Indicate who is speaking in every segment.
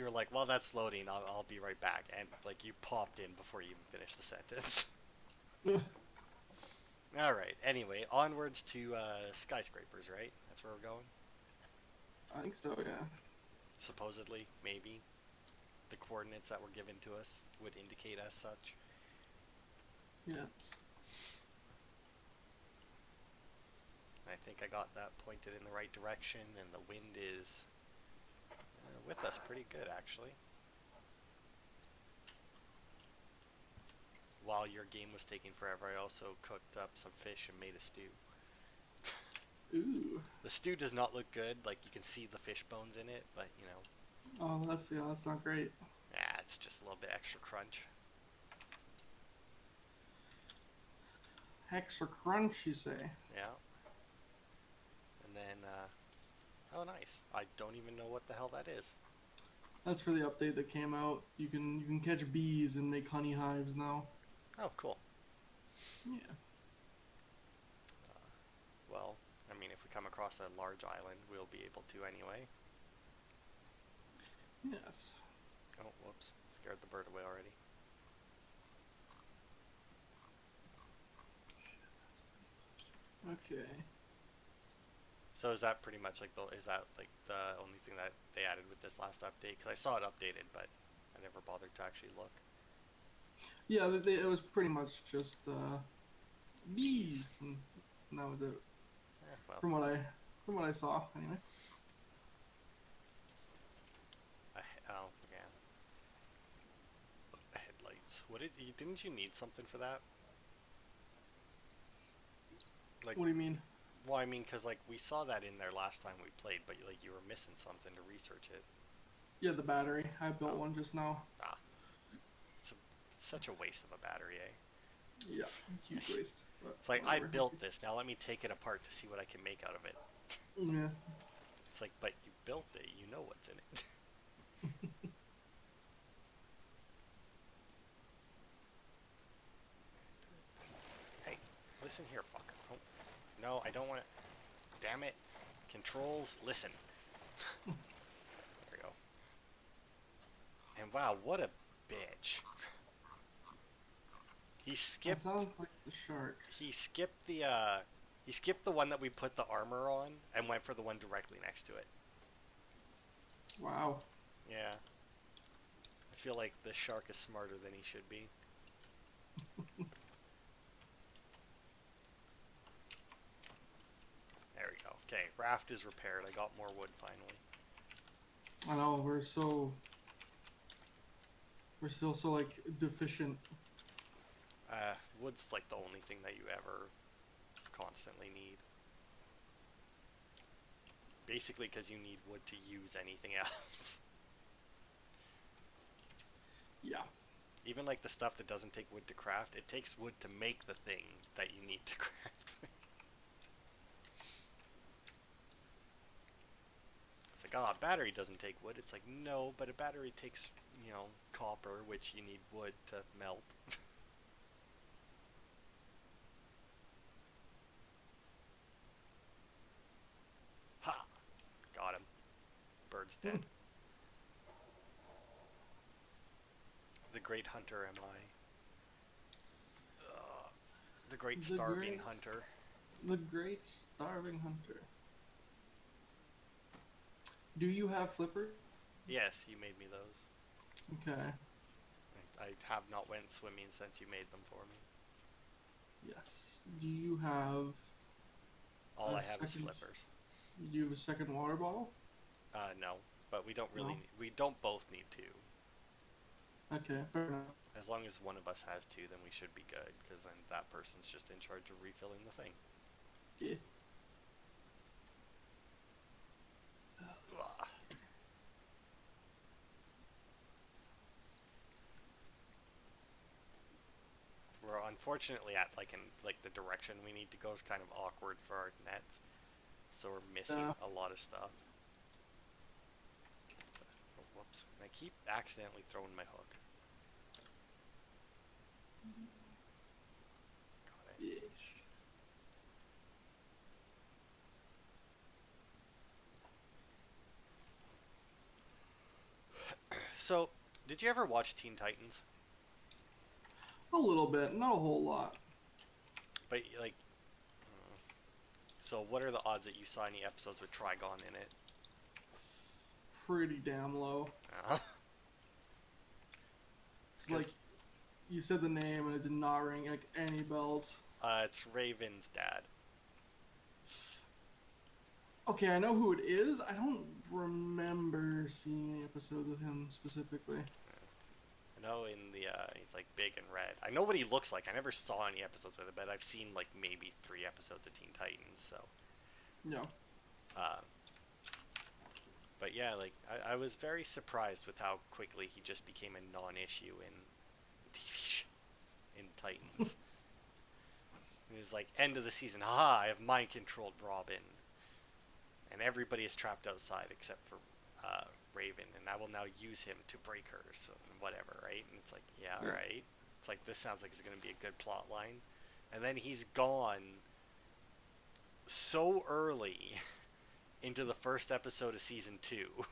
Speaker 1: you were like, well, that's loading. I'll be right back. And like you popped in before you even finished the sentence. All right. Anyway, onwards to skyscrapers, right? That's where we're going.
Speaker 2: I think so, yeah.
Speaker 1: Supposedly, maybe the coordinates that were given to us would indicate as such.
Speaker 2: Yeah.
Speaker 1: I think I got that pointed in the right direction, and the wind is with us pretty good, actually. While your game was taking forever, I also cooked up some fish and made a stew.
Speaker 2: Ooh.
Speaker 1: The stew does not look good, like you can see the fish bones in it, but you know,
Speaker 2: Oh, that's not great.
Speaker 1: yeah, it's just a little bit extra crunch.
Speaker 2: Extra crunch, you say?
Speaker 1: Yeah, and then, oh, nice. I don't even know what the hell that is.
Speaker 2: That's for the update that came out. You can catch bees and make honey hives now.
Speaker 1: Oh, cool.
Speaker 2: Yeah.
Speaker 1: Well, I mean, if we come across a large island, we'll be able to anyway.
Speaker 2: Yes.
Speaker 1: Oh, whoops. Scared the bird away already.
Speaker 2: Okay.
Speaker 1: So is that pretty much like is that like the only thing that they added with this last update? Because I saw it updated, but I never bothered to actually look.
Speaker 2: Yeah, it was pretty much just
Speaker 1: Bees.
Speaker 2: bees, and that was it.
Speaker 1: Well,
Speaker 2: From what I saw, anyway.
Speaker 1: oh yeah, headlights. What didn't you need something for that? Like,
Speaker 2: What do you mean?
Speaker 1: well, I mean, because like we saw that in there last time we played, but like you were missing something to research it.
Speaker 2: Yeah, the battery. I built
Speaker 1: Oh,
Speaker 2: one just now.
Speaker 1: ah, it's such a waste of a battery, eh?
Speaker 2: Yeah, huge waste. But
Speaker 1: It's like I
Speaker 2: whatever.
Speaker 1: built this. Now let me take it apart to see what I can make out of it.
Speaker 2: Yeah.
Speaker 1: It's like, but you built it. You know what's in it. Hey, listen here, fucker. Oh, no, I don't want to. Damn it. Controls, listen. There we go. And wow, what a bitch. He
Speaker 2: That
Speaker 1: skipped.
Speaker 2: sounds like the shark.
Speaker 1: He skipped the. He skipped the one that we put the armor on and went for the one directly next to it.
Speaker 2: Wow.
Speaker 1: Yeah. I feel like the shark is smarter than he should be. There we go. Okay, raft is repaired. I got more wood finally.
Speaker 2: I know we're still so like deficient.
Speaker 1: Wood's like the only thing that you ever constantly need. Basically, because you need wood to use anything else.
Speaker 2: Yeah.
Speaker 1: Even like the stuff that doesn't take wood to craft, it takes wood to make the thing that you need to craft. It's like, oh, a battery doesn't take wood. It's like, no, but a battery takes, copper, which you need wood to melt. Ha! Got him. Bird's dead. The great hunter am I. The great
Speaker 2: The
Speaker 1: starving
Speaker 2: great
Speaker 1: hunter.
Speaker 2: the great starving hunter. Do you have flippers?
Speaker 1: Yes, you made me those.
Speaker 2: Okay.
Speaker 1: I have not went swimming since you made them for me.
Speaker 2: Yes. Do you have
Speaker 1: All
Speaker 2: a
Speaker 1: I have is
Speaker 2: second?
Speaker 1: flippers.
Speaker 2: Do you have a second water bottle?
Speaker 1: No, but we don't really.
Speaker 2: No.
Speaker 1: We don't both need two.
Speaker 2: Okay, fair enough.
Speaker 1: As long as one of us has two, then we should be good, because then that person's just in charge of refilling the thing.
Speaker 2: Yeah.
Speaker 1: Ugh. We're unfortunately at like the direction we need to go is kind of awkward for our nets, so we're missing a lot of stuff. Oh, whoops! And I keep accidentally throwing my hook. Got it.
Speaker 2: Ish.
Speaker 1: So, did you ever watch Teen Titans?
Speaker 2: A little bit, not a whole lot.
Speaker 1: But like, so what are the odds that you saw any episodes with Trigon in it?
Speaker 2: Pretty damn low.
Speaker 1: Uh,
Speaker 2: It's
Speaker 1: Because
Speaker 2: like you said the name and it did not ring like any bells.
Speaker 1: it's Raven's dad.
Speaker 2: Okay, I know who it is. I don't remember seeing any episodes of him specifically.
Speaker 1: I know in the he's like big and red. I know what he looks like. I never saw any episodes with it, but I've seen like maybe 3 episodes of Teen Titans. So,
Speaker 2: No.
Speaker 1: uh, but yeah, like I was very surprised with how quickly he just became a non-issue in TV show in Titans. It was like end of the season. Haha! I have mind-controlled Robin, and everybody is trapped outside except for Raven, and I will now use him to break her. So whatever, right? And it's like, yeah, all right. It's like this sounds like it's gonna be a good plot line, and then he's gone so early into the first episode of season 2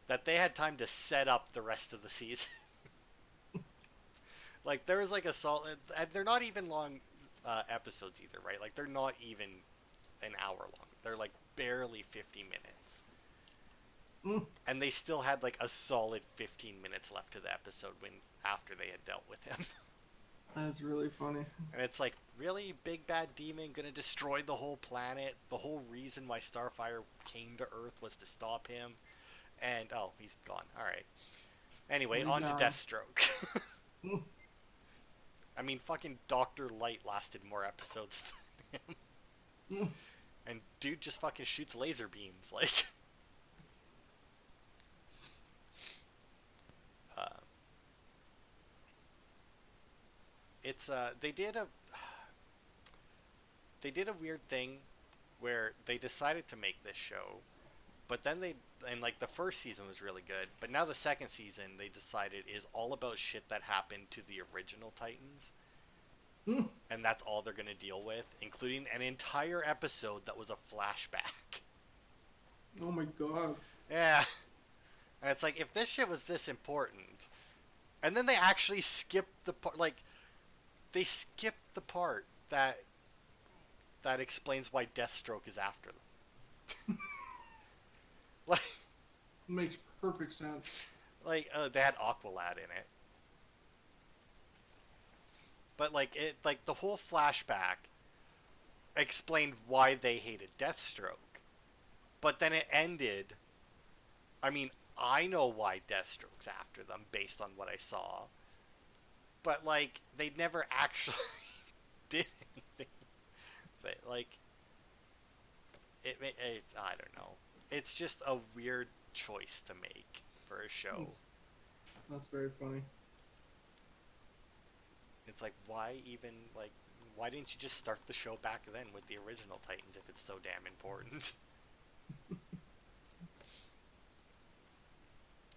Speaker 1: that they had time to set up the rest of the season. Like there was like a solid, and they're not even long episodes either, right? Like they're not even an hour long. They're like barely 50 minutes.
Speaker 2: Mm,
Speaker 1: And they still had like a solid 15 minutes left to the episode when after they had dealt with him.
Speaker 2: that's really funny.
Speaker 1: And it's like, really, big bad demon gonna destroy the whole planet? The whole reason why Starfire came to Earth was to stop him? And oh, he's gone. All right. Anyway,
Speaker 2: Really
Speaker 1: on to
Speaker 2: gone.
Speaker 1: Deathstroke.
Speaker 2: Mm,
Speaker 1: I mean, fucking Doctor Light lasted more episodes than him.
Speaker 2: mm.
Speaker 1: And dude just fucking shoots laser beams, like. Uh, it's they did a weird thing where they decided to make this show, but then and like the first season was really good, but now the second season they decided is all about shit that happened to the original Titans,
Speaker 2: Mm.
Speaker 1: and that's all they're gonna deal with, including an entire episode that was a flashback.
Speaker 2: Oh my god.
Speaker 1: Yeah, and it's like if this shit was this important, and then they actually skipped the part, like they skipped the part that explains why Deathstroke is after them. Like,
Speaker 2: Makes perfect sense.
Speaker 1: they had Aqualad in it, but like the whole flashback explained why they hated Deathstroke, but then it ended. I mean, I know why Deathstroke's after them based on what I saw, but like they never actually did anything. But like it, I don't know. It's just a weird choice to make for a show.
Speaker 2: That's very funny.
Speaker 1: It's like why didn't you just start the show back then with the original Titans if it's so damn important?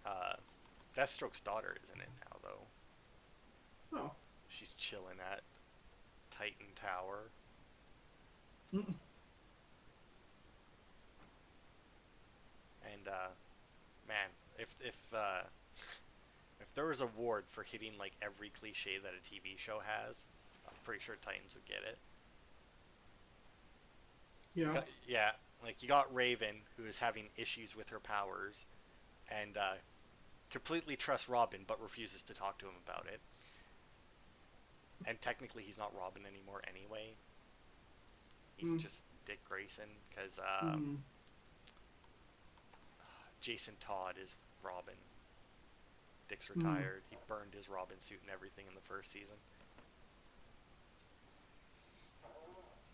Speaker 1: uh, Deathstroke's daughter is in it now though.
Speaker 2: Oh.
Speaker 1: She's chilling at Titan Tower.
Speaker 2: Mm.
Speaker 1: And man, if there was a award for hitting like every cliche that a TV show has, I'm pretty sure Titans would get it.
Speaker 2: Yeah.
Speaker 1: Yeah, like you got Raven, who is having issues with her powers, and completely trusts Robin, but refuses to talk to him about it. And technically, he's not Robin anymore anyway. He's just Dick Grayson, because Jason Todd is Robin. Dick's retired. He burned his Robin suit and everything in the first season.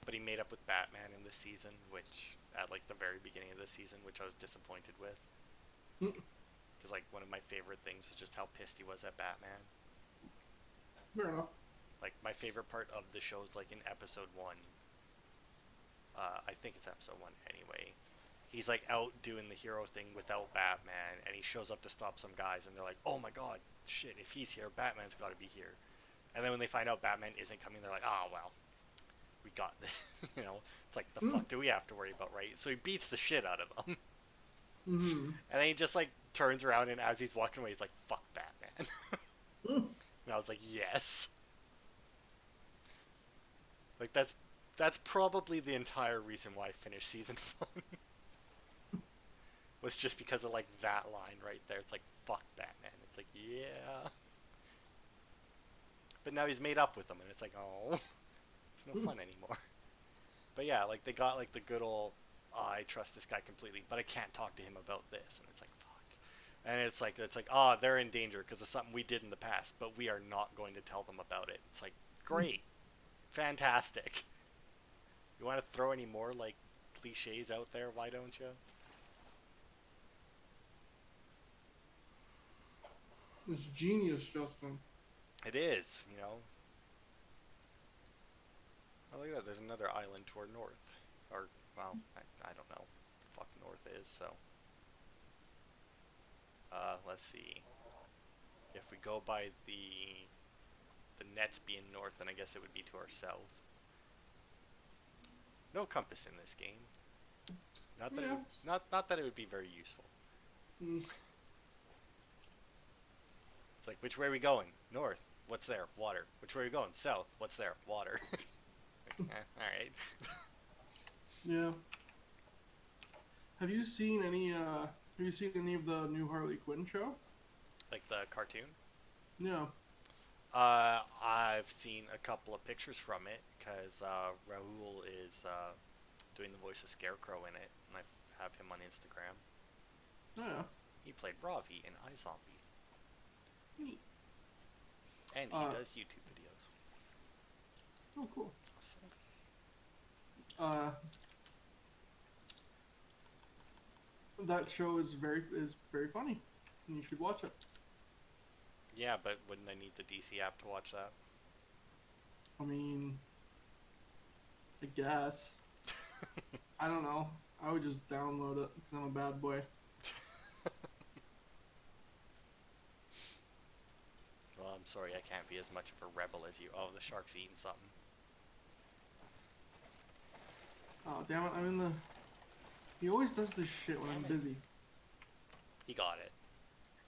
Speaker 1: But he made up with Batman in this season, which at like the very beginning of the season, which I was disappointed with. Because like one of my favorite things was just how pissed he was at Batman.
Speaker 2: Fair enough.
Speaker 1: Like my favorite part of the show is like in episode 1. I think it's episode 1 anyway. He's like out doing the hero thing without Batman, and he shows up to stop some guys, and they're like, "Oh my god, shit! If he's here, Batman's got to be here." And then when they find out Batman isn't coming, they're like, "Oh well, we got this." You know, it's like the fuck do we have to worry about, right? So he beats the shit out of them.
Speaker 2: Mm-hmm.
Speaker 1: And then he just like turns around and as he's walking away, he's like, "Fuck Batman." And I was like, "Yes." Like that's probably the entire reason why I finished season 1 was just because of like that line right there. It's like, "Fuck Batman." It's like, yeah. But now he's made up with them, and it's like, oh, it's no fun anymore. But yeah, like they got like the good old, oh, I trust this guy completely, but I can't talk to him about this, and it's like, fuck. And it's like, oh, they're in danger because of something we did in the past, but we are not going to tell them about it. It's like, great, fantastic. You want to throw any more like cliches out there? Why don't you?
Speaker 2: It's genius, Justin.
Speaker 1: It is, you know. Oh, look at that. There's another island toward north, or well, I don't know. What the fuck north is so. Let's see. If we go by the nets being north, then I guess it would be to our south. No compass in this game. Not that
Speaker 2: Yeah.
Speaker 1: it would, not that it would be very useful.
Speaker 2: Mm.
Speaker 1: It's like, which way are we going? North. What's there? Water. Which way are we going? South. What's there? Water. All right.
Speaker 2: Yeah. Have you seen any? Have you seen any of the new Harley Quinn show?
Speaker 1: Like the cartoon.
Speaker 2: Yeah.
Speaker 1: I've seen a couple of pictures from it because Rahul is doing the voice of Scarecrow in it, and I have him on Instagram.
Speaker 2: Oh, yeah.
Speaker 1: He played Ravi in iZombie,
Speaker 2: Neat.
Speaker 1: and he does YouTube videos.
Speaker 2: Oh, cool.
Speaker 1: Awesome.
Speaker 2: That show is very funny, and you should watch it.
Speaker 1: Yeah, but wouldn't I need the DC app to watch that?
Speaker 2: I mean, I guess. I don't know. I would just download it because I'm a bad boy.
Speaker 1: Well, I'm sorry, I can't be as much of a rebel as you. Oh, the shark's eating something.
Speaker 2: Oh, damn it. I'm in the... He always does this shit when I'm busy.
Speaker 1: He got it.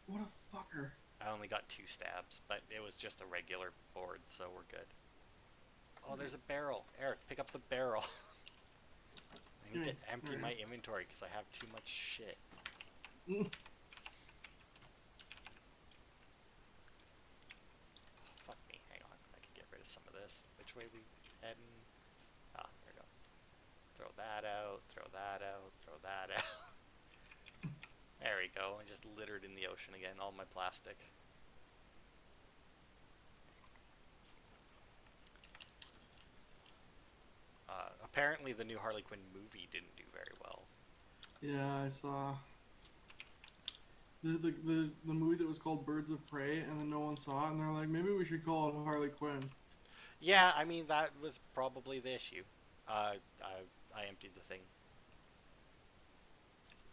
Speaker 2: What a fucker.
Speaker 1: I only got 2 stabs, but it was just a regular board, so we're good. Oh, there's a barrel. Eric, pick up the barrel. I need to empty my inventory because I have too much shit. Fuck me. Hang on. I can get rid of some of this. Which way we heading? Ah, there we go. Throw that out. Throw that out. Throw that out. There we go. I just littered in the ocean again. All my plastic. Apparently the new Harley Quinn movie didn't do very well.
Speaker 2: Yeah, I saw the movie that was called Birds of Prey, and then no one saw it, and they're like, maybe we should call it Harley Quinn.
Speaker 1: Yeah, I mean, that was probably the issue. I emptied the thing.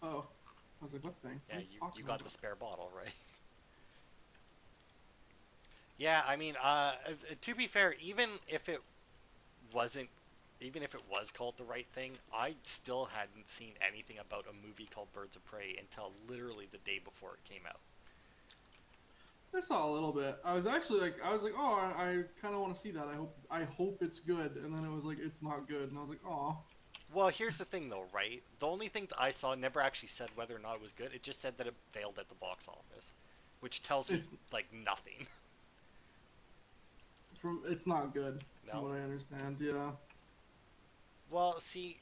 Speaker 2: Oh. I was like, what thing?
Speaker 1: Yeah,
Speaker 2: What
Speaker 1: you got the spare bottle, right? Yeah, I mean, to be fair, even if it wasn't, even if it was called the right thing, I still hadn't seen anything about a movie called Birds of Prey until literally the day before it came out.
Speaker 2: I saw a little bit. I was actually like, oh, I kind of want to see that. I hope it's good. And then it was like, it's not good. And I was like, oh.
Speaker 1: Well, here's the thing, though, right? The only things I saw never actually said whether or not it was good. It just said that it failed at the box office, which tells me, like, nothing.
Speaker 2: It's not good,
Speaker 1: No?
Speaker 2: from what I understand, yeah.
Speaker 1: Well, see,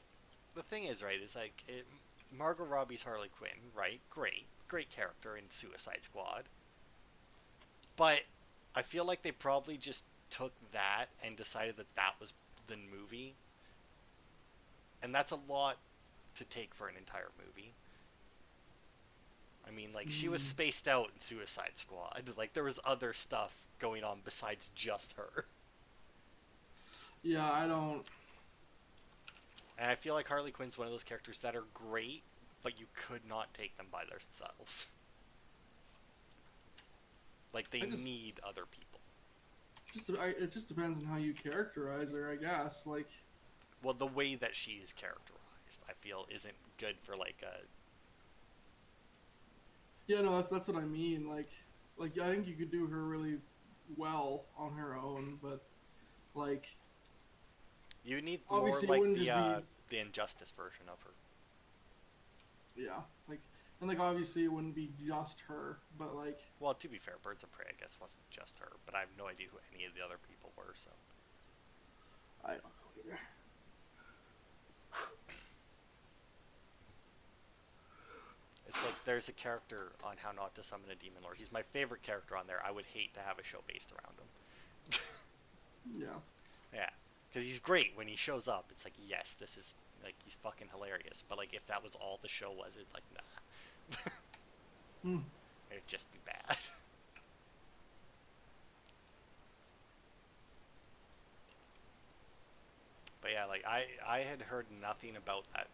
Speaker 1: the thing is, right, is like, Margot Robbie's Harley Quinn, right? Great character in Suicide Squad. But I feel like they probably just took that and decided that that was the movie. And that's a lot to take for an entire movie. I mean, like, she was spaced out in Suicide Squad. Like, there was other stuff going on besides just her.
Speaker 2: Yeah, I don't...
Speaker 1: And I feel like Harley Quinn's one of those characters that are great, but you could not take them by themselves. Like, they need other people.
Speaker 2: It just depends on how you characterize her, I guess. Like...
Speaker 1: Well, the way that she is characterized, I feel, isn't good for, like,
Speaker 2: Yeah, no, that's what I mean. Like I think you could do her really well on her own, but like
Speaker 1: You need more
Speaker 2: obviously it
Speaker 1: like
Speaker 2: wouldn't just be
Speaker 1: the Injustice version of her.
Speaker 2: yeah, like and like obviously it wouldn't be just her, but like
Speaker 1: Well, to be fair, Birds of Prey, I guess, wasn't just her, but I have no idea who any of the other people were. So
Speaker 2: I don't know either.
Speaker 1: it's like there's a character on How Not to Summon a Demon Lord. He's my favorite character on there. I would hate to have a show based around him.
Speaker 2: Yeah.
Speaker 1: Yeah, because he's great when he shows up. It's like, yes, this is like he's fucking hilarious. But like, if that was all the show was, it's like, nah,
Speaker 2: Hmm.
Speaker 1: it'd just be bad. But yeah, like I had heard nothing about that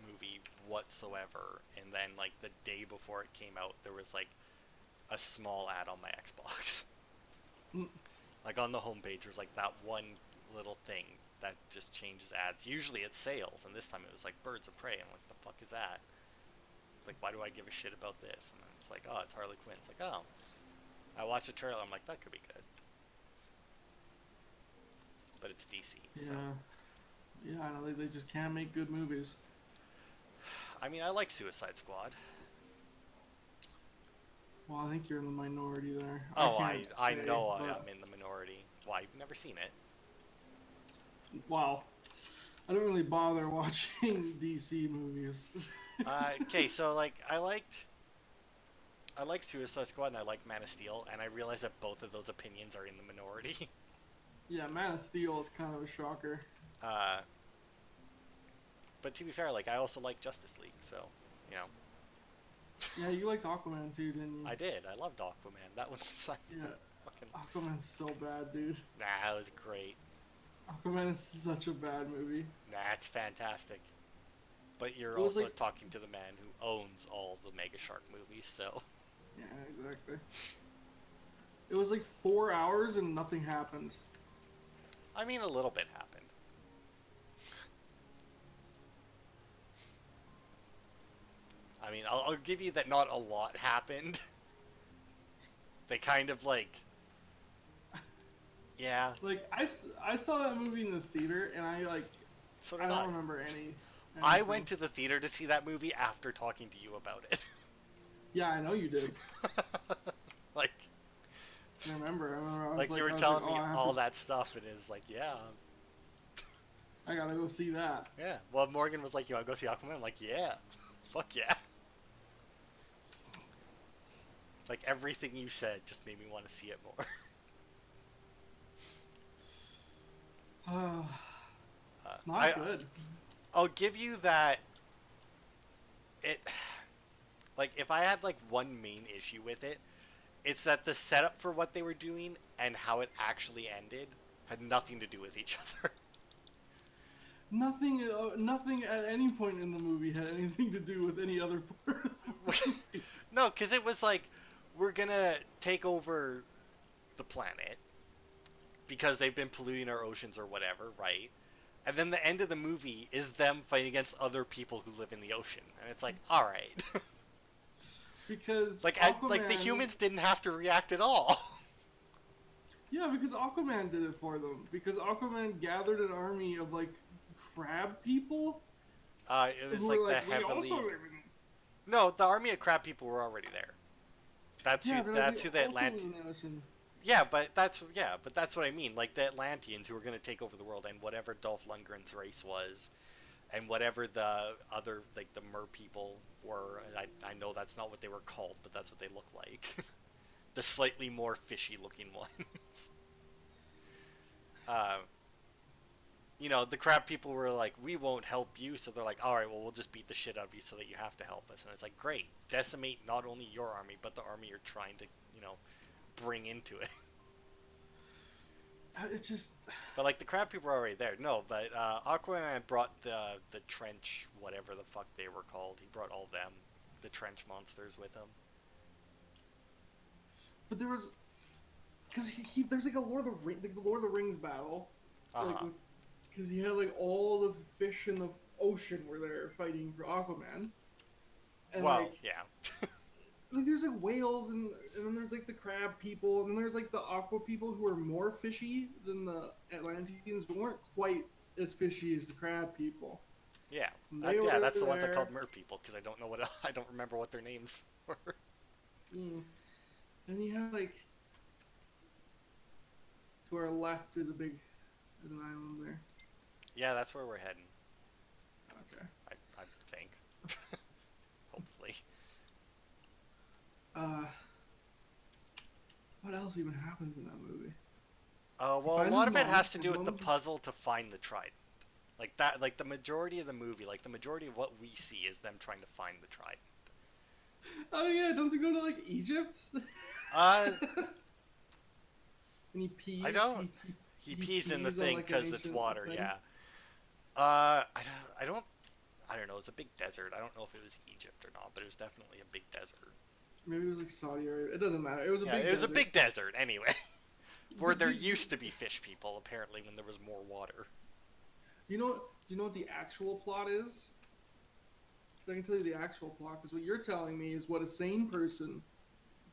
Speaker 1: movie whatsoever, and then like the day before it came out, there was like a small ad on my Xbox.
Speaker 2: Hmm.
Speaker 1: Like on the homepage, there's like that one little thing that just changes ads. Usually it's sales, and this time it was like Birds of Prey. I'm like, the fuck is that? It's like, why do I give a shit about this? And then it's like, oh, it's Harley Quinn. It's like, oh. I watched a trailer. I'm like, that could be good. But it's DC,
Speaker 2: Yeah.
Speaker 1: so.
Speaker 2: Yeah, I know they just can't make good movies.
Speaker 1: I mean, I like Suicide Squad.
Speaker 2: Well, I think you're in the minority there.
Speaker 1: Oh,
Speaker 2: can't
Speaker 1: I
Speaker 2: say,
Speaker 1: know
Speaker 2: but,
Speaker 1: I'm in the minority. Why? You've never seen it.
Speaker 2: wow. I don't really bother watching DC movies.
Speaker 1: Okay, so like I like Suicide Squad and I like Man of Steel, and I realize that both of those opinions are in the minority.
Speaker 2: Yeah, Man of Steel is kind of a shocker.
Speaker 1: uh, but to be fair, like I also like Justice League, so you know.
Speaker 2: Yeah, you liked Aquaman too, didn't you?
Speaker 1: I did. I loved Aquaman. That was like
Speaker 2: Yeah,
Speaker 1: fucking.
Speaker 2: Aquaman's so bad, dude.
Speaker 1: Nah, it was great.
Speaker 2: Aquaman is such a bad movie.
Speaker 1: Nah, it's fantastic. But you're
Speaker 2: It was
Speaker 1: also
Speaker 2: like,
Speaker 1: talking to the man who owns all the Mega Shark movies, so.
Speaker 2: yeah, exactly. It was like 4 hours and nothing happened.
Speaker 1: I mean, a little bit happened. I mean, I'll give you that not a lot happened. They kind of like. Yeah.
Speaker 2: Like I saw that movie in the theater and
Speaker 1: So
Speaker 2: I
Speaker 1: did
Speaker 2: don't
Speaker 1: I.
Speaker 2: remember
Speaker 1: I
Speaker 2: anything.
Speaker 1: went to the theater to see that movie after talking to you about it.
Speaker 2: Yeah, I know you did.
Speaker 1: like,
Speaker 2: I remember. I was
Speaker 1: like you were
Speaker 2: I was
Speaker 1: telling
Speaker 2: like,
Speaker 1: me
Speaker 2: oh,
Speaker 1: all that stuff, and it's like, yeah,
Speaker 2: I gotta go see that.
Speaker 1: yeah. Well, Morgan was like, "You want to go see Aquaman?" I'm like, "Yeah, fuck yeah." Like everything you said just made me want to see it more.
Speaker 2: It's not good.
Speaker 1: I'll give you that. It, like, if I had like one main issue with it, it's that the setup for what they were doing and how it actually ended had nothing to do with each other.
Speaker 2: Nothing at any point in the movie had anything to do with any other part of the movie.
Speaker 1: No, because it was like, we're gonna take over the planet because they've been polluting our oceans or whatever, right? And then the end of the movie is them fighting against other people who live in the ocean, and it's like, all right,
Speaker 2: Because
Speaker 1: like
Speaker 2: Aquaman,
Speaker 1: like the humans didn't have to react at all.
Speaker 2: Yeah, because Aquaman did it for them. Because Aquaman gathered an army of like crab people.
Speaker 1: It was
Speaker 2: Who
Speaker 1: like
Speaker 2: were
Speaker 1: the
Speaker 2: like, we
Speaker 1: heavily.
Speaker 2: also live in...
Speaker 1: No, the army of crab people were already there. That's
Speaker 2: Yeah,
Speaker 1: who.
Speaker 2: they're
Speaker 1: That's who the
Speaker 2: also
Speaker 1: Atlanteans.
Speaker 2: in the ocean.
Speaker 1: Yeah, but that's what I mean. Like the Atlanteans who were going to take over the world, and whatever Dolph Lundgren's race was, and whatever the other like the mer people were. I know that's not what they were called, but that's what they look like. The slightly more fishy looking ones. uh, you know, the crab people were like, we won't help you, so they're like, all right, well, we'll just beat the shit out of you so that you have to help us. And it's like, great, decimate not only your army, but the army you're trying to, you know, bring into it.
Speaker 2: It just...
Speaker 1: But like the crab people were already there. No, but Aquaman brought the trench, whatever the fuck they were called. He brought all them, the trench monsters, with him.
Speaker 2: But there was... Because there's like a the Lord of the Rings battle. Like because he had like all the fish in the ocean were there fighting for Aquaman. And
Speaker 1: well,
Speaker 2: like,
Speaker 1: yeah.
Speaker 2: like there's like whales and then there's like the crab people and then there's like the aqua people who are more fishy than the Atlanteans but weren't quite as fishy as the crab people.
Speaker 1: Yeah,
Speaker 2: And they
Speaker 1: yeah,
Speaker 2: were
Speaker 1: that's the ones I
Speaker 2: there.
Speaker 1: called mer people because I don't know what I don't remember what their names were.
Speaker 2: Mm. And you have like to our left is a big is an island there.
Speaker 1: Yeah, that's where we're heading.
Speaker 2: Okay.
Speaker 1: I think. Hopefully.
Speaker 2: Uh, what else even happens in that movie? He
Speaker 1: Well, a
Speaker 2: finds
Speaker 1: lot
Speaker 2: his
Speaker 1: of it
Speaker 2: mom.
Speaker 1: has to
Speaker 2: His
Speaker 1: do with the
Speaker 2: mom's.
Speaker 1: puzzle to find the trident. Like that, like the majority of the movie, like the majority of what we see is them trying to find the trident.
Speaker 2: Oh yeah, don't they go to like Egypt?
Speaker 1: Uh,
Speaker 2: And he pees.
Speaker 1: I don't. He
Speaker 2: He
Speaker 1: pees in the
Speaker 2: pees on
Speaker 1: thing
Speaker 2: like an
Speaker 1: because it's
Speaker 2: ancient
Speaker 1: water.
Speaker 2: thing.
Speaker 1: Yeah. I don't know. It's a big desert. I don't know if it was Egypt or not, but it was definitely a big desert.
Speaker 2: Maybe it was like Saudi Arabia. It doesn't matter. It was a
Speaker 1: Yeah,
Speaker 2: big
Speaker 1: it was
Speaker 2: desert.
Speaker 1: a big desert anyway. Where
Speaker 2: But
Speaker 1: there used to be fish people, apparently, when there was more water.
Speaker 2: do you know? Do you know what the actual plot is? I can tell you the actual plot because what you're telling me is what a sane person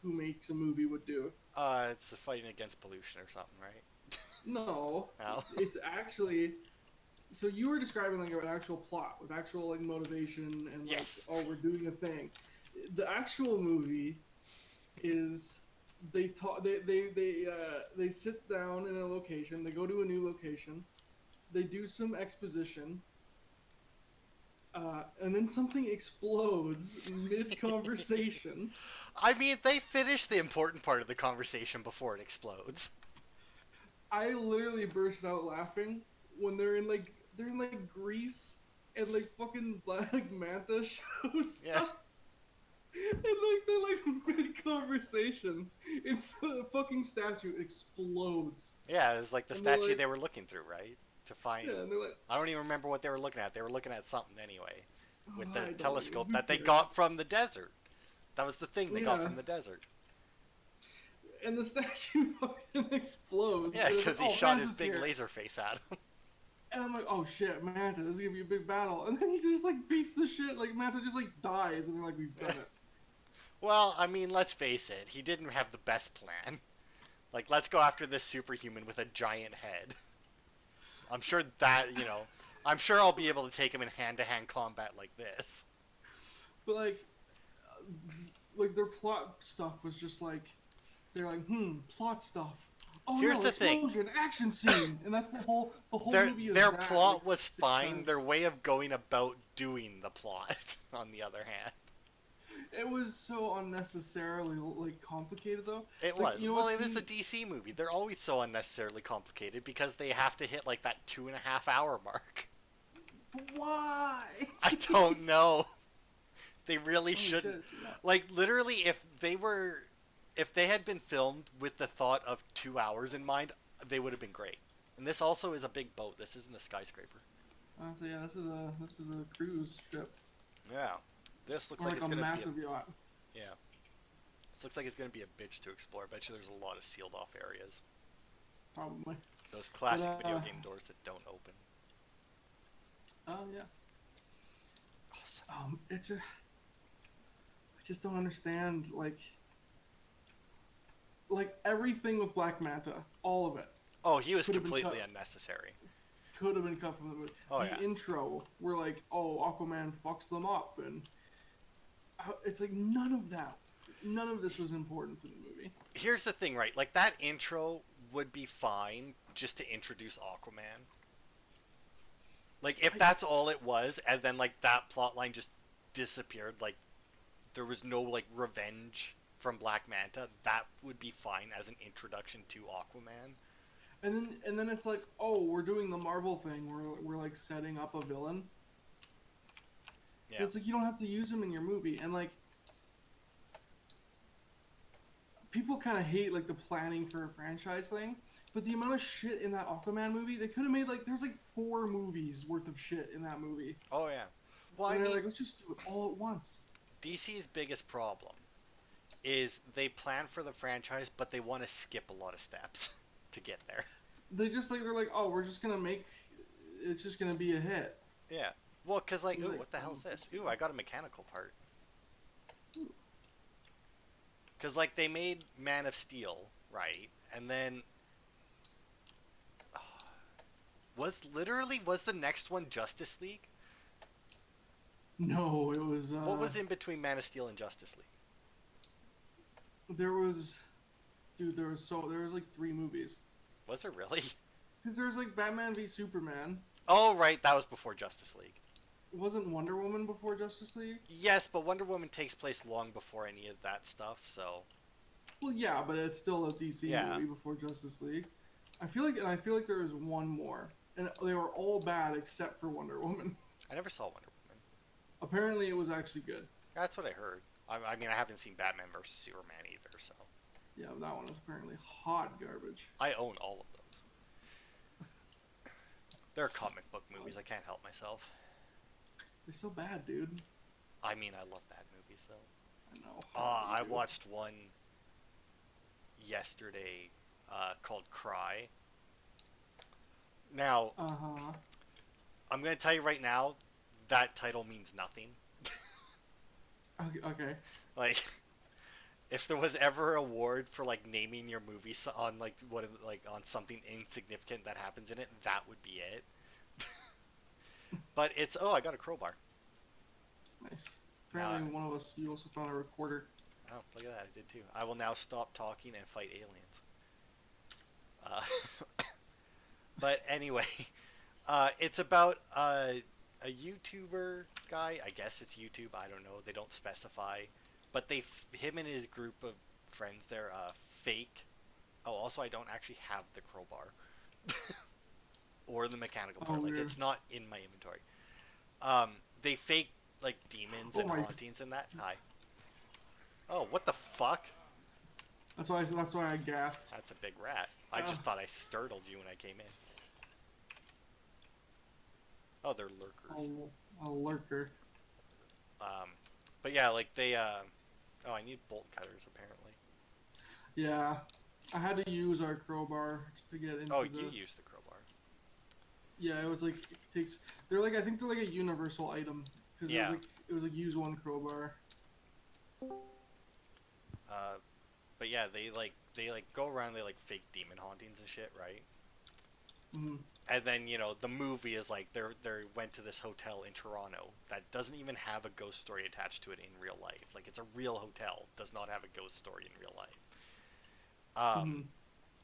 Speaker 2: who makes a movie would do.
Speaker 1: It's fighting against pollution or something, right?
Speaker 2: No,
Speaker 1: Oh.
Speaker 2: it's actually. So you were describing like an actual plot with actual like motivation and like,
Speaker 1: Yes.
Speaker 2: oh, we're doing a thing. The actual movie is they talk. They sit down in a location. They go to a new location. They do some exposition. And then something explodes mid conversation.
Speaker 1: I mean, they finish the important part of the conversation before it explodes.
Speaker 2: I literally burst out laughing when they're in like Greece and like fucking Black Manta shows
Speaker 1: Yeah.
Speaker 2: up. And like they're like mid conversation. It's the fucking statue explodes.
Speaker 1: Yeah, it was like the
Speaker 2: And they're
Speaker 1: statue
Speaker 2: like,
Speaker 1: they were looking through, right? To find.
Speaker 2: yeah, and they're like,
Speaker 1: I don't even remember what they were looking at. They were looking at something anyway. With
Speaker 2: oh,
Speaker 1: the
Speaker 2: I don't
Speaker 1: telescope
Speaker 2: even,
Speaker 1: that they
Speaker 2: who
Speaker 1: got from the desert. That was the thing they got
Speaker 2: Yeah.
Speaker 1: from the desert.
Speaker 2: And the statue fucking explodes.
Speaker 1: Yeah,
Speaker 2: And it's
Speaker 1: because
Speaker 2: like,
Speaker 1: he
Speaker 2: oh,
Speaker 1: shot his
Speaker 2: Manta's
Speaker 1: big
Speaker 2: here.
Speaker 1: laser face at him.
Speaker 2: And I'm like, oh shit, Manta, this is gonna be a big battle. And then he just like beats the shit, like Manta just like dies, and they're like, we've done it.
Speaker 1: Well, I mean, let's face it. He didn't have the best plan. Like, let's go after this superhuman with a giant head. I'm sure that, I'm sure I'll be able to take him in hand-to-hand combat like this.
Speaker 2: But like their plot stuff was just like, they're like, plot stuff. Oh
Speaker 1: Here's
Speaker 2: no,
Speaker 1: the thing.
Speaker 2: explosion, action scene, and that's the whole
Speaker 1: Their,
Speaker 2: movie is
Speaker 1: their
Speaker 2: that,
Speaker 1: plot
Speaker 2: like,
Speaker 1: was
Speaker 2: 6
Speaker 1: fine.
Speaker 2: times.
Speaker 1: Their way of going about doing the plot, on the other hand.
Speaker 2: It was so unnecessarily like complicated though.
Speaker 1: It
Speaker 2: Like,
Speaker 1: was.
Speaker 2: you know
Speaker 1: Well,
Speaker 2: what
Speaker 1: it was a
Speaker 2: scene-
Speaker 1: DC movie. They're always so unnecessarily complicated because they have to hit like that 2.5 hour mark.
Speaker 2: Why?
Speaker 1: I don't know. They really
Speaker 2: Oh,
Speaker 1: shouldn't.
Speaker 2: shit, yeah.
Speaker 1: Like, literally, if they had been filmed with the thought of 2 hours in mind, they would have been great. And this also is a big boat. This isn't a skyscraper.
Speaker 2: So yeah, this is a cruise ship
Speaker 1: Yeah. This looks
Speaker 2: or
Speaker 1: like
Speaker 2: like
Speaker 1: it's
Speaker 2: a
Speaker 1: going to be
Speaker 2: massive yacht.
Speaker 1: Yeah. This looks like it's going to be a bitch to explore. I bet you there's a lot of sealed off areas.
Speaker 2: Probably.
Speaker 1: Those classic
Speaker 2: But,
Speaker 1: video game doors that don't open.
Speaker 2: Oh yes.
Speaker 1: Awesome.
Speaker 2: I just don't understand like everything with Black Manta, all of it
Speaker 1: Oh, he was
Speaker 2: Could have been
Speaker 1: completely
Speaker 2: cut.
Speaker 1: unnecessary.
Speaker 2: could have been cut from the movie.
Speaker 1: Oh,
Speaker 2: the
Speaker 1: yeah.
Speaker 2: intro, where like, oh, Aquaman fucks them up, and it's like none of this was important to the movie.
Speaker 1: Here's the thing, right? Like, that intro would be fine just to introduce Aquaman. Like, if that's all it was, and then, like, that plot line just disappeared, like, there was no, like, revenge from Black Manta, that would be fine as an introduction to Aquaman.
Speaker 2: And then it's like, oh, we're doing the Marvel thing, where we're like setting up a villain.
Speaker 1: Yeah.
Speaker 2: It's like you don't have to use him in your movie, and like people kind of hate like the planning for a franchise thing, but the amount of shit in that Aquaman movie, they could have made like there's like 4 movies worth of shit in that movie.
Speaker 1: Oh, yeah. Well, I
Speaker 2: And they're
Speaker 1: mean,
Speaker 2: like, let's just do it all at once.
Speaker 1: DC's biggest problem is they plan for the franchise, but they want to skip a lot of steps to get there.
Speaker 2: They're like, oh, we're just gonna make it's just gonna be a hit.
Speaker 1: Yeah. Well, because, like, ooh,
Speaker 2: Like,
Speaker 1: what the hell is this? Ooh, I got a mechanical part. Because, like, they made Man of Steel, right? And then was the next one Justice League?
Speaker 2: No, it was
Speaker 1: What was in between Man of Steel and Justice League?
Speaker 2: there was, dude, there was like 3 movies.
Speaker 1: Was there really?
Speaker 2: Because there was like Batman v Superman.
Speaker 1: Oh, right, that was before Justice League.
Speaker 2: Wasn't Wonder Woman before Justice League?
Speaker 1: Yes, but Wonder Woman takes place long before any of that stuff, so
Speaker 2: Well, yeah, but it's still a DC
Speaker 1: yeah.
Speaker 2: movie before Justice League. I feel like there was one more, and they were all bad except for Wonder Woman.
Speaker 1: I never saw Wonder Woman.
Speaker 2: Apparently, it was actually good.
Speaker 1: That's what I heard. I mean, I haven't seen Batman vs Superman either, so
Speaker 2: Yeah, that one is apparently hot garbage.
Speaker 1: I own all of those. They're comic book movies. I can't help myself.
Speaker 2: They're so bad, dude.
Speaker 1: I mean, I love bad movies, though.
Speaker 2: I know.
Speaker 1: I watched one yesterday called Cry. Now, I'm going to tell you right now, that title means nothing.
Speaker 2: Okay.
Speaker 1: Like, if there was ever an award for like naming your movie on like on something insignificant that happens in it, that would be it. But it's I got a crowbar.
Speaker 2: Nice. Apparently, one of us, you also found a recorder.
Speaker 1: Oh, look at that! I did too. I will now stop talking and fight aliens. But anyway, it's about a YouTuber guy. I guess it's YouTube. I don't know. They don't specify. But him and his group of friends, they're fake. Oh, also, I don't actually have the crowbar or the mechanical part. Like,
Speaker 2: Weird.
Speaker 1: it's not in my inventory. They fake like demons and hauntings and that. Hi. Oh, what the fuck?
Speaker 2: That's why I gasped.
Speaker 1: That's a big rat. I just thought I startled you when I came in. Oh, they're lurkers.
Speaker 2: A lurker.
Speaker 1: But yeah, like they. Oh, I need bolt cutters apparently.
Speaker 2: Yeah, I had to use our crowbar to get into.
Speaker 1: Oh, you used the crowbar.
Speaker 2: Yeah, it was like it takes. They're like I think they're like a universal item because it was like use one crowbar.
Speaker 1: But yeah, they go around, they like fake demon hauntings and shit, right?
Speaker 2: Mm-hmm.
Speaker 1: And then the movie is like they went to this hotel in Toronto that doesn't even have a ghost story attached to it in real life. Like it's a real hotel, does not have a ghost story in real life.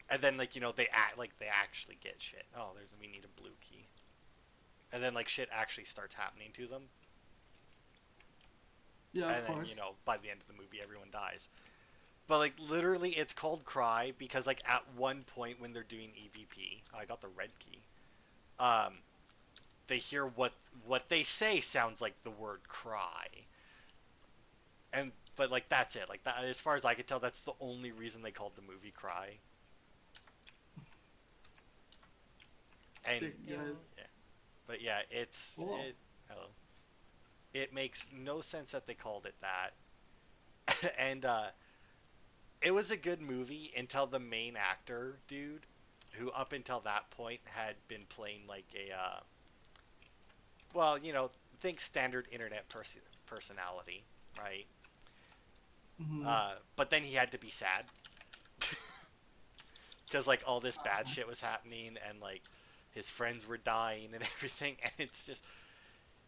Speaker 1: And then like they actually get shit. Oh, we need a blue key. And then like shit actually starts happening to them.
Speaker 2: Yeah,
Speaker 1: and then by the end of the movie, everyone dies. But like literally, it's called Cry because like at one point when they're doing EVP, I got the red key. They hear what they say sounds like the word cry. But like that's it. Like that, as far as I could tell, that's the only reason they called the movie Cry. And
Speaker 2: sick, guys.
Speaker 1: yeah, but yeah, it makes no sense that they called it that. And it was a good movie until the main actor dude, who up until that point had been playing like a think standard internet personality, right?
Speaker 2: Mm-hmm.
Speaker 1: But then he had to be sad because like all this bad shit was happening and like his friends were dying and everything, and it's just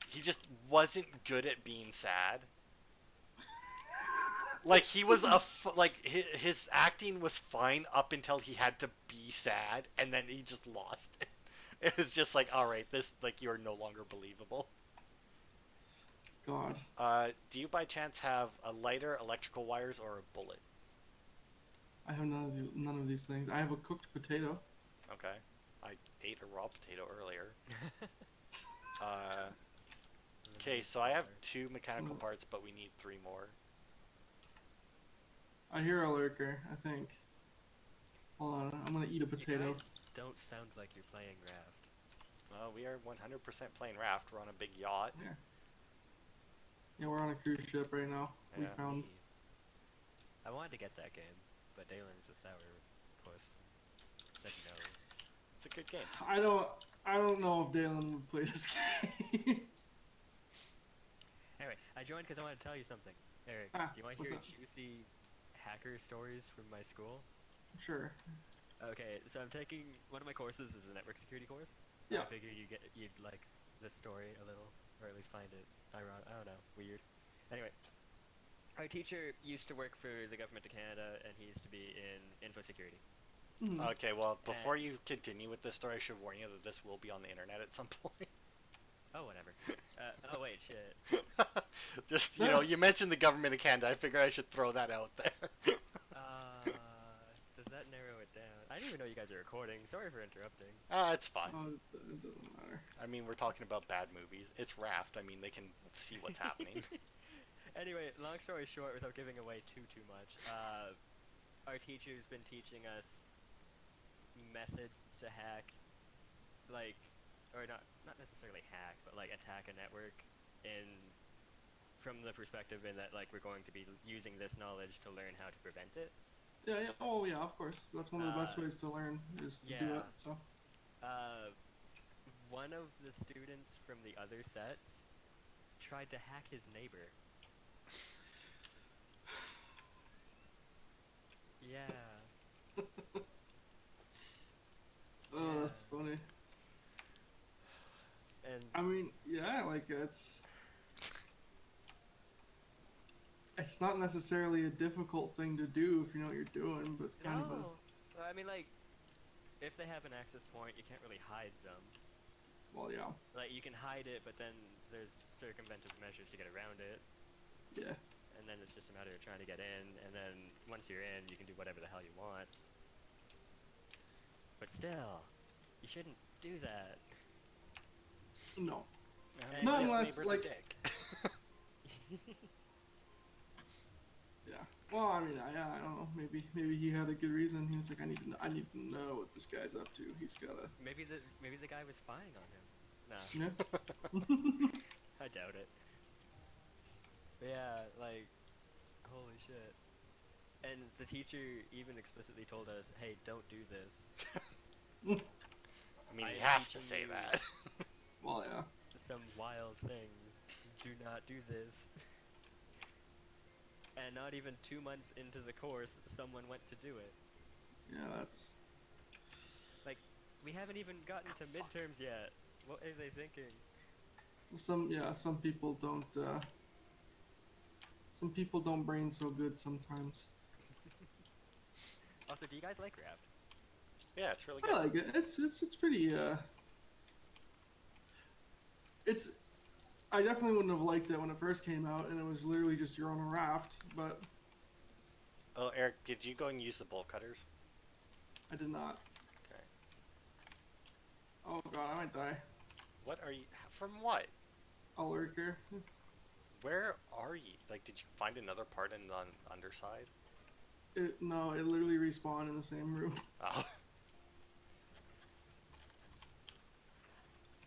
Speaker 1: he just wasn't good at being sad. Like he was his acting was fine up until he had to be sad, and then he just lost it. It was just like, all right, this like you're no longer believable.
Speaker 2: God.
Speaker 1: Do you by chance have a lighter, electrical wires, or a bullet?
Speaker 2: I have none of these things. I have a cooked potato.
Speaker 1: Okay, I ate a raw potato earlier. Okay, so I have 2 mechanical parts, but we need 3 more.
Speaker 2: I hear a lurker, I think. Hold on, I'm gonna eat a potato.
Speaker 3: You guys don't sound like you're playing Raft.
Speaker 1: Well, we are 100% playing Raft. We're on a big yacht.
Speaker 2: Yeah, we're on a cruise ship right now.
Speaker 1: Yeah.
Speaker 2: We found.
Speaker 3: I wanted to get that game, but Dalen's a sour puss. Said no.
Speaker 1: It's a good game.
Speaker 2: I don't know if Dalen would play this game.
Speaker 3: Anyway, I joined because I wanted to tell you something. Eric, do you want to hear a juicy hacker stories from my school?
Speaker 2: Sure.
Speaker 3: Okay, so I'm taking one of my courses is a network security course.
Speaker 2: Yeah.
Speaker 3: I figured you'd like this story a little, or at least find it ironic. I don't know, weird. Anyway, our teacher used to work for the government of Canada, and he used to be in info security.
Speaker 2: Mhm.
Speaker 1: Okay, well, before you continue with this story, I should warn you that this will be on the internet at some point.
Speaker 3: Oh, whatever. Oh wait, shit.
Speaker 1: Just, you mentioned the government of Canada. I figured I should throw that out there.
Speaker 3: Does that narrow it down? I didn't even know you guys are recording. Sorry for interrupting.
Speaker 1: It's fine.
Speaker 2: Oh, it doesn't matter.
Speaker 1: I mean, we're talking about bad movies. It's Raft. I mean, they can see what's happening.
Speaker 3: Anyway, long story short, without giving away too much, our teacher's been teaching us methods to hack, like, or not necessarily hack, but like attack a network in from the perspective in that like we're going to be using this knowledge to learn how to prevent it.
Speaker 2: Yeah, yeah. Oh, yeah. Of course. That's one of the best
Speaker 3: Uh,
Speaker 2: ways to learn is to do
Speaker 3: yeah.
Speaker 2: it. So.
Speaker 3: One of the students from the other sets tried to hack his neighbor. Yeah.
Speaker 2: Oh,
Speaker 3: Yeah.
Speaker 2: that's funny.
Speaker 3: And
Speaker 2: I mean, yeah, like it's not necessarily a difficult thing to do if you know what you're doing, but it's kind of a
Speaker 3: no, I mean like, if they have an access point, you can't really hide them.
Speaker 2: well, yeah,
Speaker 3: Like you can hide it, but then there's circumventive measures to get around it,
Speaker 2: yeah.
Speaker 3: and then it's just a matter of trying to get in. And then once you're in, you can do whatever the hell you want. But still, you shouldn't do that.
Speaker 2: No,
Speaker 1: I mean,
Speaker 2: Not
Speaker 1: this
Speaker 2: unless,
Speaker 1: neighbor's
Speaker 2: like-
Speaker 1: a dick.
Speaker 2: yeah. Well, I mean, I don't know. Maybe he had a good reason. He was like, I need to know what this guy's up to. He's gotta.
Speaker 3: maybe the guy was spying on him. Nah,
Speaker 2: Yeah.
Speaker 3: I doubt it. But yeah, like, holy shit. And the teacher even explicitly told us, hey, don't do this.
Speaker 1: I mean, he
Speaker 3: I
Speaker 1: has to
Speaker 3: teaching
Speaker 1: say
Speaker 3: you-
Speaker 1: that.
Speaker 2: Well, yeah.
Speaker 3: Some wild things. Do not do this. And not even 2 months into the course, someone went to do it.
Speaker 2: Yeah, that's.
Speaker 3: We haven't even gotten to midterms yet. What are they thinking?
Speaker 2: Some people don't. Some people don't brain so good sometimes.
Speaker 3: Also, do you guys like Raft?
Speaker 1: Yeah, it's really
Speaker 2: I
Speaker 1: good.
Speaker 2: like it. It's pretty. It's. I definitely wouldn't have liked it when it first came out, and it was literally just you're on a raft. But
Speaker 1: Oh, Eric, did you go and use the bolt cutters?
Speaker 2: I did not.
Speaker 1: Okay.
Speaker 2: Oh god, I might die.
Speaker 1: What are you? From what?
Speaker 2: A lurker.
Speaker 1: Where are you? Like, did you find another part in the underside?
Speaker 2: No, it literally respawned in the same room.
Speaker 1: Oh.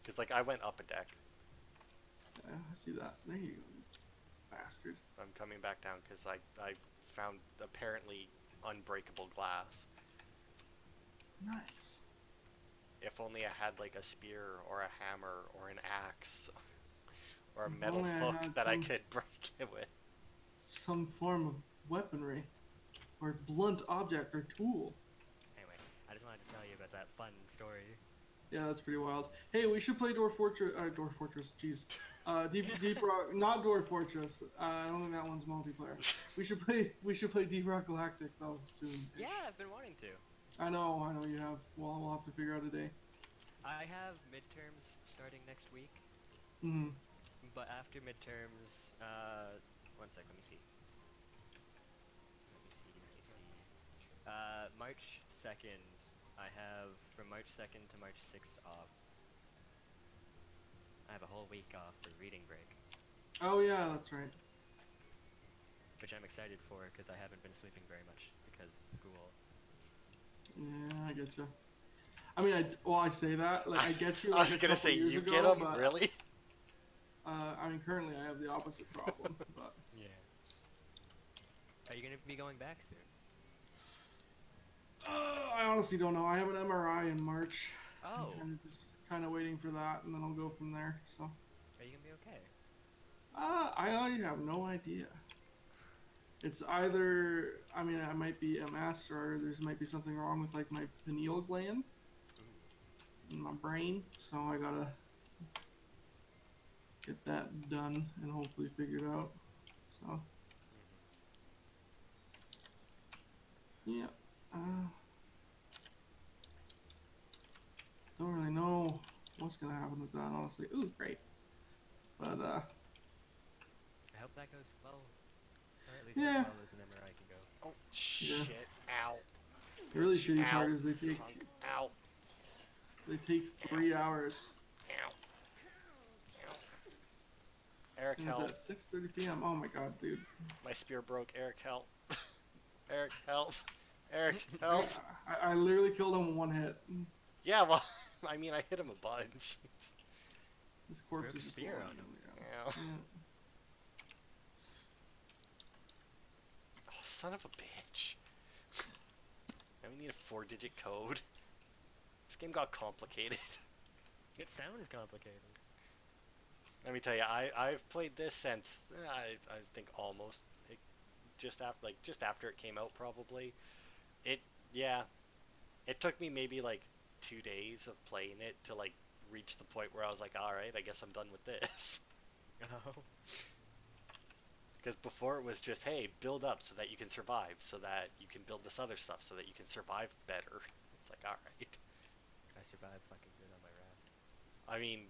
Speaker 1: Because, like, I went up a deck.
Speaker 2: Yeah, I see that. There you go, bastard.
Speaker 1: I'm coming back down because I found apparently unbreakable glass.
Speaker 2: Nice.
Speaker 1: If only I had, like, a spear or a hammer or an axe or a
Speaker 2: If
Speaker 1: metal
Speaker 2: only I
Speaker 1: hook
Speaker 2: had
Speaker 1: that I
Speaker 2: some-
Speaker 1: could break it with.
Speaker 2: Some form of weaponry, or blunt object or tool.
Speaker 3: Anyway, I just wanted to tell you about that fun story.
Speaker 2: Yeah, that's pretty wild. Hey, we should play Dwarf Fortress. Jeez. Deep Rock, not Dwarf Fortress. I don't think that one's multiplayer. We should play Deep Rock Galactic though soon.
Speaker 3: Yeah, I've been wanting to.
Speaker 2: I know you have. Well, we'll have to figure out a day.
Speaker 3: I have midterms starting next week,
Speaker 2: Hmm.
Speaker 3: but after midterms, one sec, let me see. March 2nd, I have from March 2nd to March 6th off. I have a whole week off for reading break,
Speaker 2: Oh yeah, that's right.
Speaker 3: which I'm excited for because I haven't been sleeping very much because school.
Speaker 2: Yeah, I get you. I mean, I say that like I get you.
Speaker 1: I
Speaker 2: Like
Speaker 1: was
Speaker 2: a
Speaker 1: gonna
Speaker 2: couple
Speaker 1: say,
Speaker 2: years
Speaker 1: you
Speaker 2: ago,
Speaker 1: get them?
Speaker 2: but,
Speaker 1: Really?
Speaker 2: I mean, currently I have the opposite problem, but.
Speaker 3: Yeah. Are you gonna be going back soon?
Speaker 2: I honestly don't know. I have an MRI in March.
Speaker 3: Oh,
Speaker 2: I'm just kind of waiting for that, and then I'll go from there. So,
Speaker 3: are you gonna be okay?
Speaker 2: I have no idea. It's either, I mean, I might be MS or there's might be something wrong with like my pineal gland in my brain. So I gotta get that done and hopefully figured out. So yeah, don't really know what's gonna happen with that, honestly. Ooh, great. But
Speaker 3: I hope that goes well. Or at least
Speaker 2: yeah,
Speaker 3: as well as an MRI can go.
Speaker 1: Oh,
Speaker 2: yeah.
Speaker 1: shit. Ow.
Speaker 2: The really
Speaker 1: Bitch.
Speaker 2: shitty
Speaker 1: Ow.
Speaker 2: part is
Speaker 1: Punk. Ow.
Speaker 2: they take
Speaker 1: Ow.
Speaker 2: 3 hours.
Speaker 1: Ow. Ow. Eric,
Speaker 2: And it's
Speaker 1: help.
Speaker 2: at 6:30 p.m. Oh my god, dude.
Speaker 1: My spear broke. Eric, help. Eric, help. Eric, help.
Speaker 2: I literally killed him in one hit.
Speaker 1: Yeah, well, I mean, I hit him a bunch.
Speaker 2: This corpse
Speaker 3: Broke
Speaker 2: is just
Speaker 3: spear
Speaker 2: lying
Speaker 3: on
Speaker 2: on
Speaker 3: him.
Speaker 2: the ground.
Speaker 1: Ow.
Speaker 2: Yeah.
Speaker 1: Oh, son of a bitch. Now we need a 4-digit code. This game got complicated.
Speaker 3: It sounds complicated.
Speaker 1: Let me tell you, I've played this since I think almost just after it came out probably. It yeah, it took me maybe like 2 days of playing it to like reach the point where I was like, all right, I guess I'm done with this.
Speaker 3: Oh.
Speaker 1: Because before it was just, hey, build up so that you can survive, so that you can build this other stuff, so that you can survive better. It's like, all right.
Speaker 3: I survived fucking good on my raft.
Speaker 1: I mean,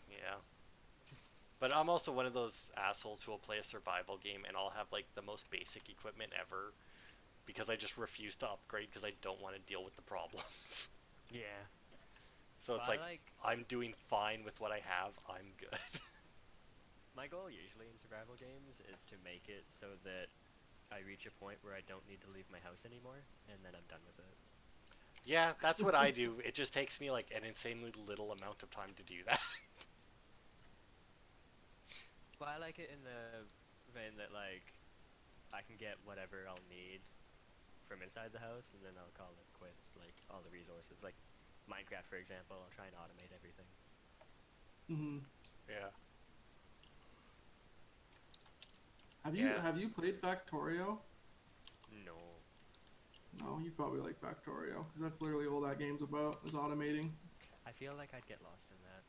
Speaker 1: yeah. But I'm also one of those assholes who will play a survival game and I'll have like the most basic equipment ever because I just refuse to upgrade because I don't want to deal with the problems.
Speaker 3: Yeah.
Speaker 1: So it's
Speaker 3: Well,
Speaker 1: like, I'm doing fine with what I have. I'm good.
Speaker 3: my goal usually in survival games is to make it so that I reach a point where I don't need to leave my house anymore, and then I'm done with it.
Speaker 1: Yeah, that's what I do. It just takes me like an insanely little amount of time to do that.
Speaker 3: Well, I like it in the vein that, like, I can get whatever I'll need from inside the house, and then I'll call it quits, like, all the resources. Like, Minecraft, for example, I'll try and automate everything.
Speaker 2: Mm-hmm.
Speaker 1: Yeah.
Speaker 2: Have you played Factorio?
Speaker 3: No.
Speaker 2: No, you probably like Factorio because that's literally all that game's about is automating.
Speaker 3: I feel like I'd get lost in that.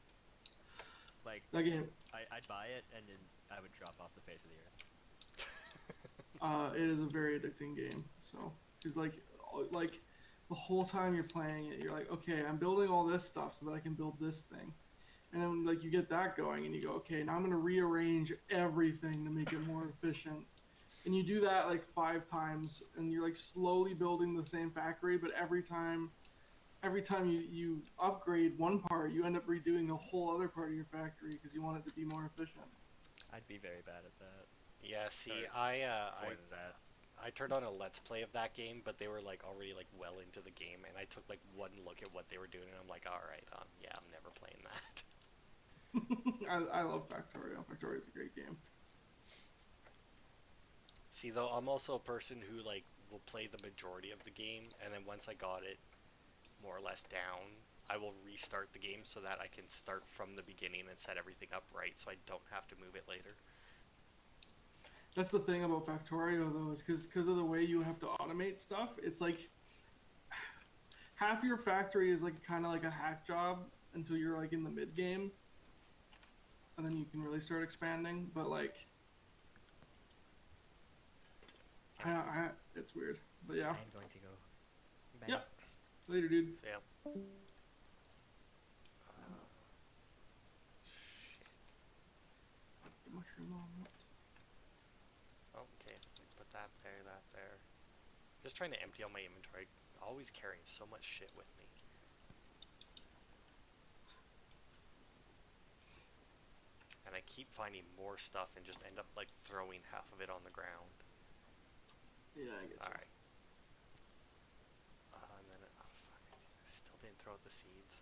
Speaker 3: Like,
Speaker 2: That game,
Speaker 3: I'd buy it, and then I would drop off the face of the earth.
Speaker 2: it is a very addicting game. So, because like the whole time you're playing it, you're like, okay, I'm building all this stuff so that I can build this thing, and then like you get that going, and you go, okay, now I'm gonna rearrange everything to make it more efficient. And you do that like 5 times, and you're like slowly building the same factory, but every time you upgrade one part, you end up redoing the whole other part of your factory because you want it to be more efficient.
Speaker 3: I'd be very bad at that.
Speaker 1: Yeah, see,
Speaker 3: Or more than that.
Speaker 1: I turned on a Let's Play of that game, but they were like already like well into the game, and I took like one look at what they were doing, and I'm like, all right, yeah, I'm never playing that.
Speaker 2: I love Factorio. Factorio is a great game.
Speaker 1: See, though, I'm also a person who like will play the majority of the game, and then once I got it more or less down, I will restart the game so that I can start from the beginning and set everything up right, so I don't have to move it later.
Speaker 2: That's the thing about Factorio though, is because of the way you have to automate stuff. It's like half your factory is like kind of like a hack job until you're like in the mid game, and then you can really start expanding. But like, it's weird. But yeah.
Speaker 3: I'm going to go. Bye.
Speaker 2: Yep. Later, dude.
Speaker 1: So yeah.
Speaker 2: Mushroom omelet.
Speaker 1: Okay, put that there. Just trying to empty out my inventory. Always carrying so much shit with me. And I keep finding more stuff and just end up like throwing half of it on the ground.
Speaker 2: Yeah, I get you.
Speaker 1: Alright. And then, oh fuck, I still didn't throw out the seeds.